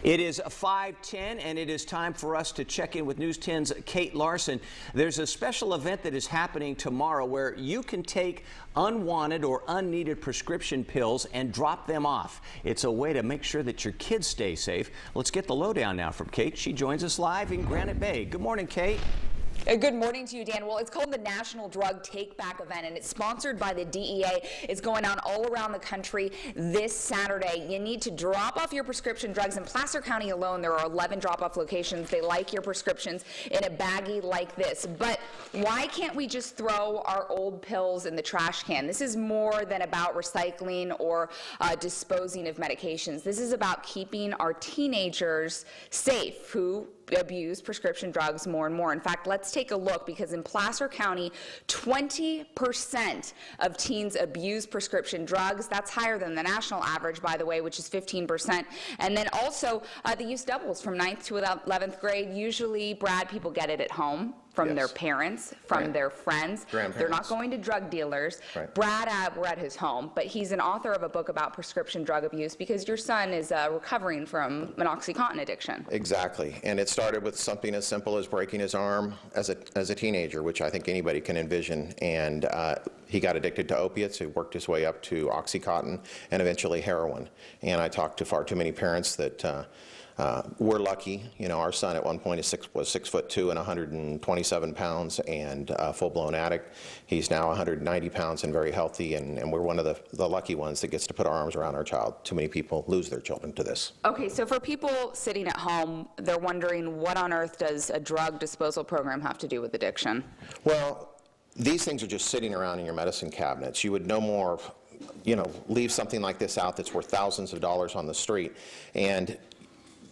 It is 5:10, and it is time for us to check in with News 10's Kate Larson. There's a special event that is happening tomorrow where you can take unwanted or unneeded prescription pills and drop them off. It's a way to make sure that your kids stay safe. Let's get the lowdown now from Kate. She joins us live in Granite Bay. Good morning, Kate. Good morning to you, Dan. Well, it's called the National Drug Take Back event, and it's sponsored by the DEA. It's going on all around the country this Saturday. You need to drop off your prescription drugs. In Placer County alone, there are 11 drop-off locations. They like your prescriptions in a baggie like this. But why can't we just throw our old pills in the trash can? This is more than about recycling or disposing of medications. This is about keeping our teenagers safe who abuse prescription drugs more and more. In fact, let's take a look, because in Placer County, 20% of teens abuse prescription drugs. That's higher than the national average, by the way, which is 15%. And then also the use doubles from 9th to 11th grade. Usually, Brad, people get it at home from their parents, from their friends. They're not going to drug dealers. Brad, we're at his home, but he's an author of a book about prescription drug abuse because your son is recovering from an OxyContin addiction. Exactly, and it started with something as simple as breaking his arm as a teenager, which I think anybody can envision, and he got addicted to opiates. He worked his way up to OxyContin and eventually heroin. And I talked to far too many parents that we're lucky. You know, our son at one point was 6'2" and 127 pounds and a full-blown addict. He's now 190 pounds and very healthy, and we're one of the lucky ones that gets to put our arms around our child. Too many people lose their children to this. Okay, so for people sitting at home, they're wondering, what on earth does a drug disposal program have to do with addiction? Well, these things are just sitting around in your medicine cabinets. You would no more, you know, leave something like this out that's worth thousands of dollars on the street. And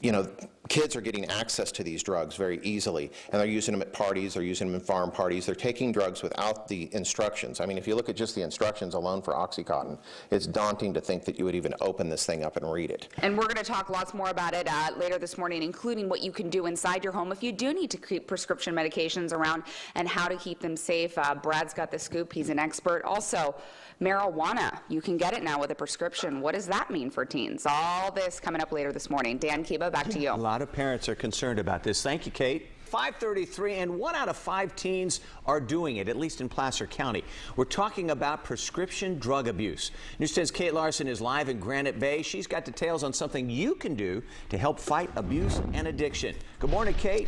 you know, kids are getting access to these drugs very easily, and they're using them at parties, they're using them in farm parties, they're taking drugs without the instructions. I mean, if you look at just the instructions alone for OxyContin, it's daunting to think that you would even open this thing up and read it. And we're going to talk lots more about it later this morning, including what you can do inside your home if you do need to keep prescription medications around and how to keep them safe. Brad's got the scoop. He's an expert. Also, marijuana. You can get it now with a prescription. What does that mean for teens? All this coming up later this morning. Dan Kiba, back to you. A lot of parents are concerned about this. Thank you, Kate. 5:33, and 1 out of 5 teens are doing it, at least in Placer County. We're talking about prescription drug abuse. News 10's Kate Larson is live in Granite Bay. She's got details on something you can do to help fight abuse and addiction. Good morning, Kate.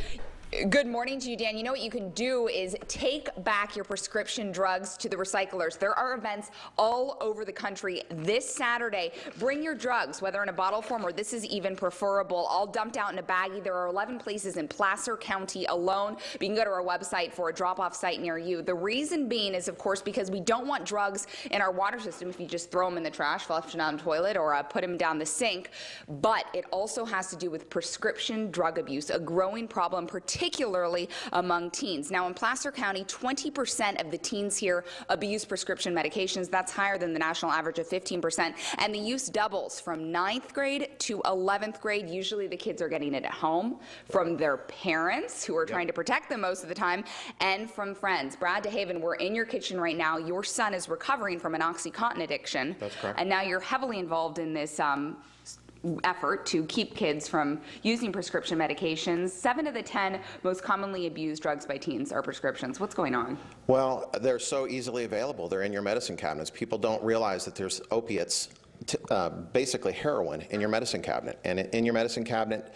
Good morning to you, Dan. You know what you can do is take back your prescription drugs to the recyclers. There are events all over the country this Saturday. Bring your drugs, whether in a bottle form or this is even preferable, all dumped out in a baggie. There are 11 places in Placer County alone. But you can go to our website for a drop-off site near you. The reason being is, of course, because we don't want drugs in our water system if you just throw them in the trash, flush them down the toilet, or put them down the sink. But it also has to do with prescription drug abuse, a growing problem, particularly among teens. Now, in Placer County, 20% of the teens here abuse prescription medications. That's higher than the national average of 15%. And the use doubles from 9th grade to 11th grade. Usually the kids are getting it at home from their parents, who are trying to protect them most of the time, and from friends. Brad DeHaven, we're in your kitchen right now. Your son is recovering from an OxyContin addiction. That's correct. And now you're heavily involved in this effort to keep kids from using prescription medications. 7 of the 10 most commonly abused drugs by teens are prescriptions. What's going on? Well, they're so easily available. They're in your medicine cabinets. People don't realize that there's opiates, basically heroin, in your medicine cabinet. And in your medicine cabinet,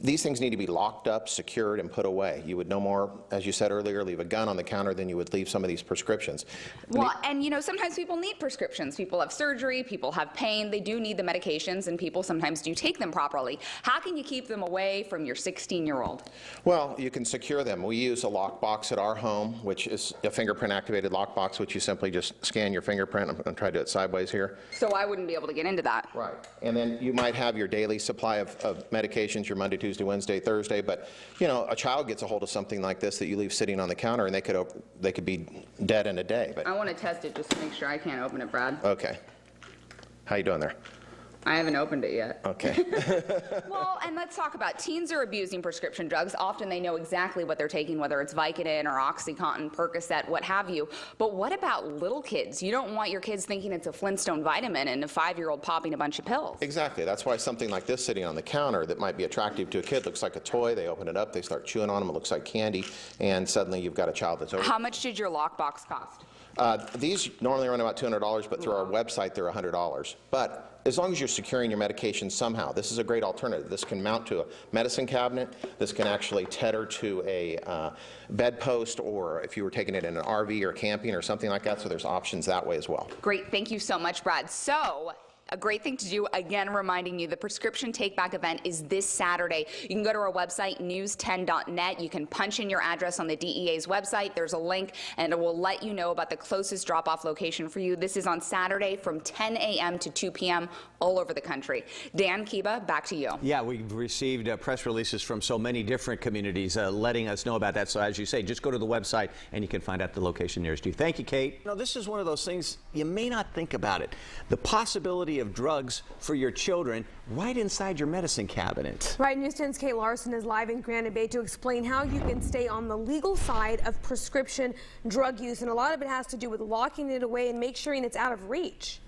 these things need to be locked up, secured, and put away. You would no more, as you said earlier, leave a gun on the counter than you would leave some of these prescriptions. Well, and you know, sometimes people need prescriptions. People have surgery, people have pain, they do need the medications, and people sometimes do take them properly. How can you keep them away from your 16-year-old? Well, you can secure them. We use a lockbox at our home, which is a fingerprint-activated lockbox, which you simply just scan your fingerprint. I'm going to try to do it sideways here. So I wouldn't be able to get into that. Right. And then you might have your daily supply of medications, your Monday, Tuesday, Wednesday, Thursday, but you know, a child gets a hold of something like this that you leave sitting on the counter, and they could be dead in a day. But I want to test it just to make sure. I can't open it, Brad. Okay. How you doing there? I haven't opened it yet. Okay. Well, and let's talk about teens are abusing prescription drugs. Often they know exactly what they're taking, whether it's Vicodin or OxyContin, Percocet, what have you. But what about little kids? You don't want your kids thinking it's a Flintstone vitamin and a 5-year-old popping a bunch of pills. Exactly. That's why something like this sitting on the counter that might be attractive to a kid looks like a toy. They open it up, they start chewing on them, it looks like candy, and suddenly you've got a child that's over. How much did your lockbox cost? These normally run about $200, but through our website they're $100. But as long as you're securing your medication somehow, this is a great alternative. This can mount to a medicine cabinet. This can actually tether to a bedpost, or if you were taking it in an RV or camping or something like that, so there's options that way as well. Great. Thank you so much, Brad. So, a great thing to do, again, reminding you, the prescription take-back event is this Saturday. You can go to our website, news10.net. You can punch in your address on the DEA's website. There's a link, and it will let you know about the closest drop-off location for you. This is on Saturday from 10 a.m. to 2 p.m. all over the country. Dan, Kiba, back to you. Yeah, we've received press releases from so many different communities letting us know about that. So as you say, just go to the website and you can find out the location nearest you. Thank you, Kate. You know, this is one of those things you may not think about it. The possibility of drugs for your children right inside your medicine cabinet. Right, News 10's Kate Larson is live in Granite Bay to explain how you can stay on the legal side of prescription drug use, and a lot of it has to do with locking it away and making sure it's out of reach.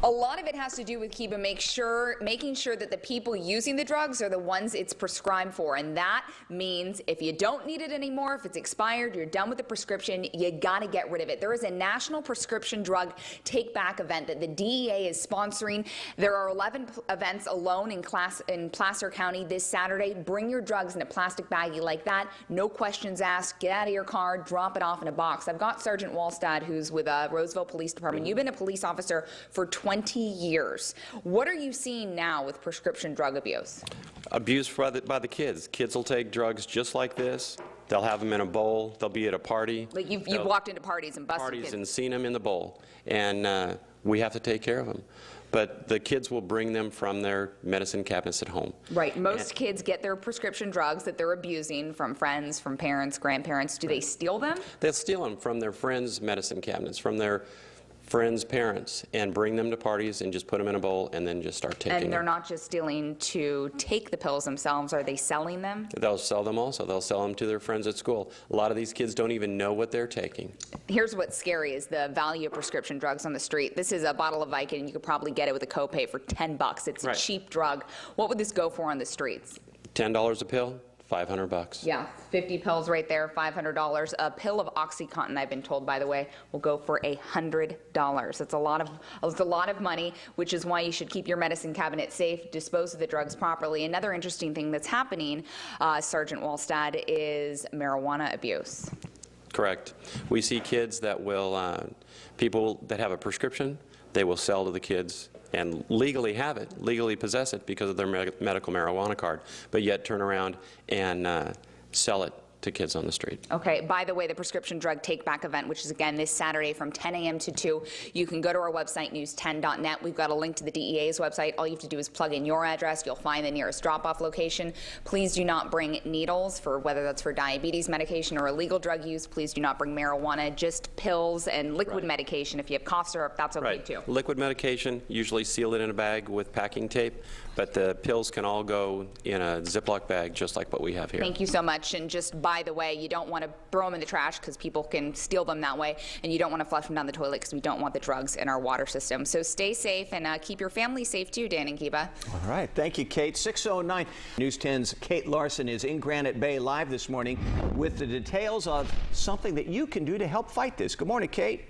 A lot of it has to do with, Kiba, making sure that the people using the drugs are the ones it's prescribed for. And that means if you don't need it anymore, if it's expired, you're done with the prescription, you got to get rid of it. There is a national prescription drug take-back event that the DEA is sponsoring. There are 11 events alone in Placer County this Saturday. Bring your drugs in a plastic baggie like that. No questions asked. Get out of your car. Drop it off in a box. I've got Sergeant Wallstad, who's with Roseville Police Department. You've been a police officer for 20 years. What are you seeing now with prescription drug abuse? Abuse by the kids. Kids will take drugs just like this. They'll have them in a bowl. They'll be at a party. Like you've walked into parties and busted parties kids. And seen them in the bowl. And we have to take care of them. But the kids will bring them from their medicine cabinets at home. Right. Most kids get their prescription drugs that they're abusing from friends, from parents, grandparents. Do they steal them? They'll steal them from their friends' medicine cabinets, from their friends' parents, and bring them to parties and just put them in a bowl and then just start taking them. And they're not just stealing to take the pills themselves. Are they selling them? They'll sell them also. They'll sell them to their friends at school. A lot of these kids don't even know what they're taking. Here's what's scary is the value of prescription drugs on the street. This is a bottle of Vicodin. You could probably get it with a copay for $10. It's a cheap drug. What would this go for on the streets? $10 a pill? $500. Yeah, 50 pills right there, $500. A pill of OxyContin, I've been told, by the way, will go for $100. It's a lot of money, which is why you should keep your medicine cabinet safe, dispose of the drugs properly. Another interesting thing that's happening, Sergeant Wallstad, is marijuana abuse. Correct. We see kids that will, people that have a prescription, they will sell to the kids and legally have it, legally possess it because of their medical marijuana card, but yet turn around and sell it to kids on the street. Okay, by the way, the prescription drug take-back event, which is again this Saturday from 10 a.m. to 2, you can go to our website, news10.net. We've got a link to the DEA's website. All you have to do is plug in your address. You'll find the nearest drop-off location. Please do not bring needles, for whether that's for diabetes medication or illegal drug use. Please do not bring marijuana, just pills and liquid medication. If you have cough syrup, that's okay too. Liquid medication, usually seal it in a bag with packing tape, but the pills can all go in a Ziploc bag just like what we have here. Thank you so much. And just by the way, you don't want to throw them in the trash because people can steal them that way, and you don't want to flush them down the toilet because we don't want the drugs in our water system. So stay safe and keep your family safe too, Dan and Kiba. All right. Thank you, Kate. 6:09. News 10's Kate Larson is in Granite Bay live this morning with the details of something that you can do to help fight this. Good morning, Kate.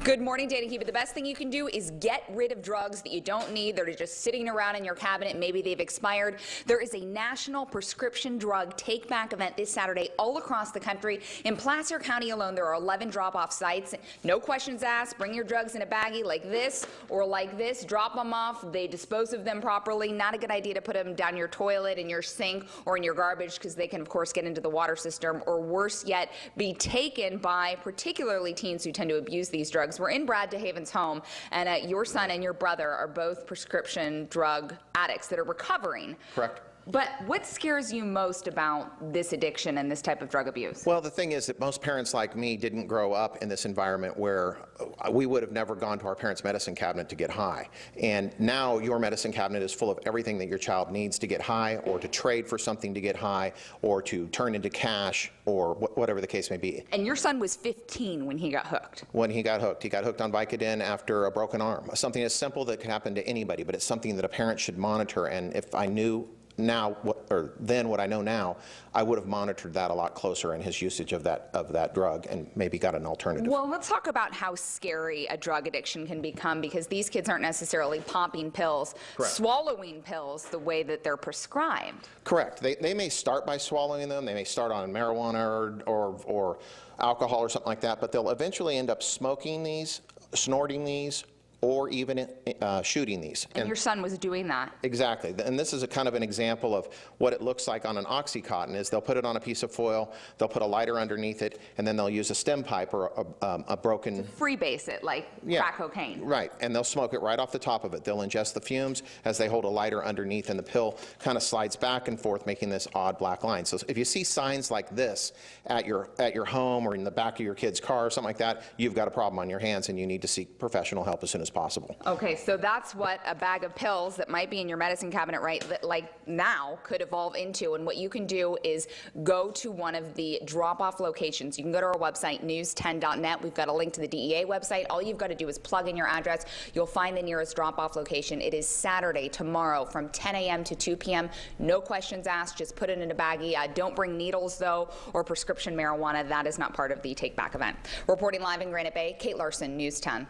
Good morning, Dan and Kiba. The best thing you can do is get rid of drugs that you don't need. They're just sitting around in your cabinet. Maybe they've expired. There is a national prescription drug take-back event this Saturday all across the country. In Placer County alone, there are 11 drop-off sites. No questions asked. Bring your drugs in a baggie like this or like this. Drop them off. They dispose of them properly. Not a good idea to put them down your toilet, in your sink, or in your garbage because they can, of course, get into the water system, or worse yet, be taken by particularly teens who tend to abuse these drugs. We're in Brad DeHaven's home, and your son and your brother are both prescription drug addicts that are recovering. Correct. But what scares you most about this addiction and this type of drug abuse? Well, the thing is that most parents like me didn't grow up in this environment where we would have never gone to our parents' medicine cabinet to get high. And now your medicine cabinet is full of everything that your child needs to get high, or to trade for something to get high, or to turn into cash, or whatever the case may be. And your son was 15 when he got hooked. When he got hooked on Vicodin after a broken arm. Something as simple that could happen to anybody, but it's something that a parent should monitor. And if I knew now, then what I know now, I would have monitored that a lot closer in his usage of that drug, and maybe got an alternative. Well, let's talk about how scary a drug addiction can become, because these kids aren't necessarily popping pills, Correct. Swallowing pills the way that they're prescribed. Correct. They may start by swallowing them. They may start on marijuana or alcohol or something like that, but they'll eventually end up smoking these, snorting these, or even shooting these. And your son was doing that. Exactly. And this is a kind of an example of what it looks like on an Oxycontin. Is they'll put it on a piece of foil, they'll put a lighter underneath it, and then they'll use a stem pipe or a broken... Freebase it, like crack cocaine. Right. And they'll smoke it right off the top of it. They'll ingest the fumes as they hold a lighter underneath, and the pill kind of slides back and forth, making this odd black line. So if you see signs like this at your home or in the back of your kid's car or something like that, you've got a problem on your hands, and you need to seek professional help as soon as possible. Okay, so that's what a bag of pills that might be in your medicine cabinet like now could evolve into. And what you can do is go to one of the drop-off locations. You can go to our website, news10.net. We've got a link to the DEA website. All you've got to do is plug in your address. You'll find the nearest drop-off location. It is Saturday, tomorrow, from 10 a.m. to 2 p.m. No questions asked. Just put it in a baggie. Don't bring needles, though, or prescription marijuana. That is not part of the Take Back event. Reporting live in Granite Bay, Kate Larson, News 10.